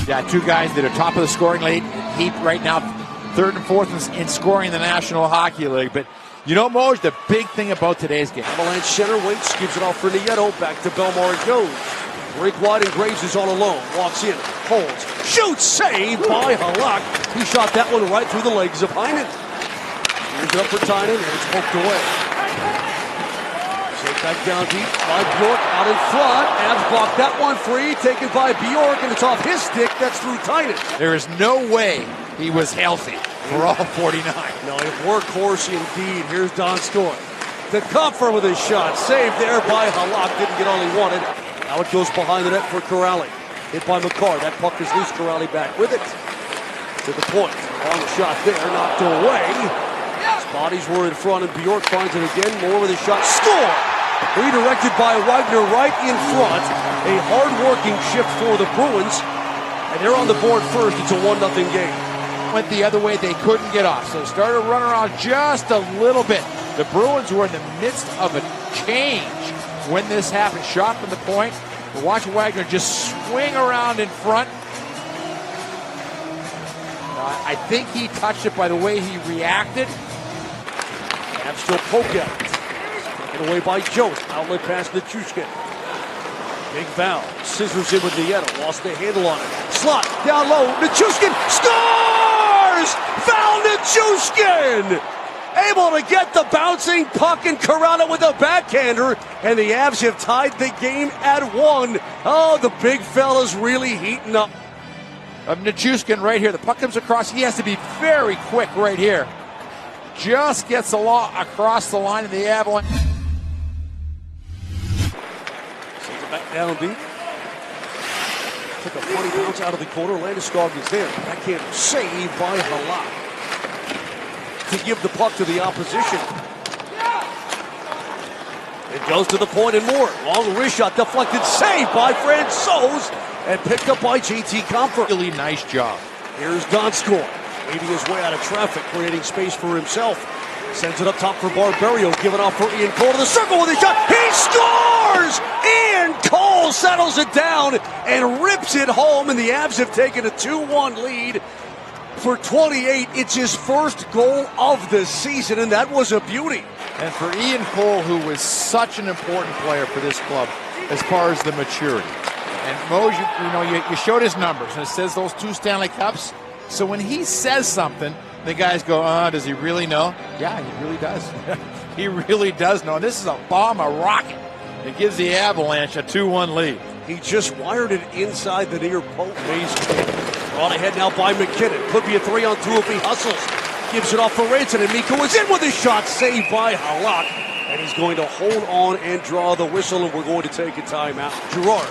Yeah, two guys that are top of the scoring heap right now, third and fourth in scoring in the National Hockey League. But you know, Moj, the big thing about today's game. Avalanche center waits, gives it off for Nieto. Back to Bellemare it goes. Break wide and Graves is all alone. Walks in, holds, shoots, save by Halak. He shot that one right through the legs of Heinen. Here's up for Tynan, and it's poked away. Shake back down deep by Bjork, out in front. Avs block that one free, taken by Bjork, and it's off his stick. That's through Tynan. There is no way he was healthy for all 49. No, a workhorse indeed. Here's Donskoy. To Kupfer with his shot. Saved there by Halak. Didn't get all he wanted. Now it goes behind the net for Corrali. Hit by McCarr. That puck is loose. Corrali back with it. To the point. Long shot there. Knocked away. His bodies were in front, and Bjork finds it again. Moore with a shot. Score! Redirected by Wagner right in front. A hard-working shift for the Bruins. And they're on the board first. It's a 1-0 game. Went the other way. They couldn't get off. So started running around just a little bit. The Bruins were in the midst of a change when this happened. Shot from the point. But watch Wagner just swing around in front. I think he touched it by the way he reacted. Avs still poke at it. Taken away by Jost. Outlet pass to Nichushkin. Big foul. Scissors in with Nieto. Lost the handle on it. Slot down low. Nichushkin scores! Foul Nichushkin! Able to get the bouncing puck, and Corrado with a backhander, and the Avs have tied the game at 1. Oh, the big fella's really heating up. Of Nichushkin right here. The puck comes across. He has to be very quick right here. Just gets across the line of the Avalanche. Sends it back down deep. Took a funny bounce out of the corner. Landeskog is there. Backhand save by Halak to give the puck to the opposition. It goes to the point and more. Long wrist shot, deflected, save by Francouz, and picked up by JT Compher. Really nice job. Here's Donskoy, weaving his way out of traffic, creating space for himself. Sends it up top for Barberio, giving off for Ian Cole to the circle with a shot. He scores! Ian Cole settles it down and rips it home, and the Avs have taken a 2-1 lead. For 28, it's his first goal of the season, and that was a beauty. And for Ian Cole, who was such an important player for this club as far as the maturity. And Moj, you showed his numbers, and it says those 2 Stanley Cups. So when he says something, the guys go, does he really know? Yeah, he really does. He really does know. And this is a bomb, a rocket. It gives the Avalanche a 2-1 lead. He just wired it inside the near post. Brought ahead now by McKinnon. Could be a 3-on-2 if he hustles. Gives it off for Ranson, and Mikko is in with his shot. Saved by Halak. And he's going to hold on and draw the whistle, and we're going to take a timeout. Girard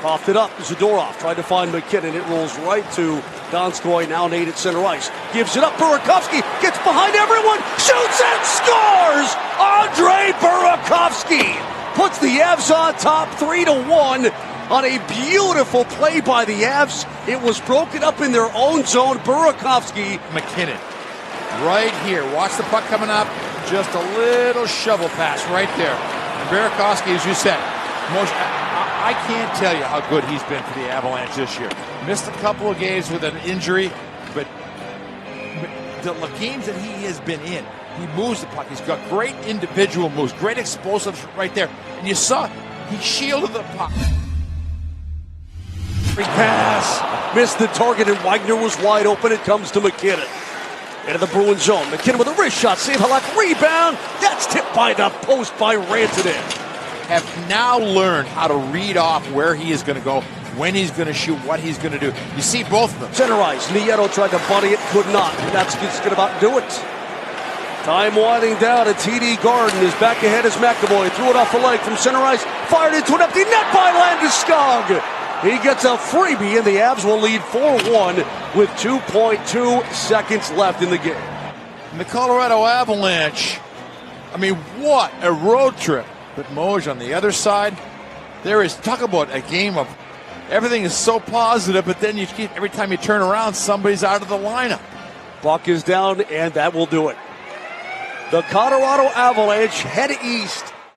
coughed it up. Zadorov tried to find McKinnon. It rolls right to Donskoy, now Nate at center ice. Gives it up. Burakovsky gets behind everyone. Shoots and scores! Andre Burakovsky puts the Avs on top 3-1. On a beautiful play by the Avs. It was broken up in their own zone. Burakovsky. McKinnon right here. Watch the puck coming up. Just a little shovel pass right there. And Burakovsky, as you said, I can't tell you how good he's been for the Avalanche this year. Missed a couple of games with an injury, but the games that he has been in, he moves the puck. He's got great individual moves, great explosives right there. And you saw he shielded the puck. Pass. Missed the target, and Wagner was wide open. It comes to McKinnon. Into the Bruins zone. McKinnon with a wrist shot. Save Halak. Rebound. That's tipped by the post by Rantanen. Have now learned how to read off where he is going to go, when he's going to shoot, what he's going to do. You see both of them. Center ice. Nieto tried to buddy it. Could not. And that's going to about do it. Time winding down, and TD Garden is back ahead as McAvoy. Threw it off the leg from center ice. Fired into an empty net by Landeskog. He gets a freebie, and the Avs will lead 4-1 with 2.2 seconds left in the game. And the Colorado Avalanche, what a road trip. But Moj on the other side, talk about a game of everything is so positive, but then every time you turn around, somebody's out of the lineup. Puck is down, and that will do it. The Colorado Avalanche head east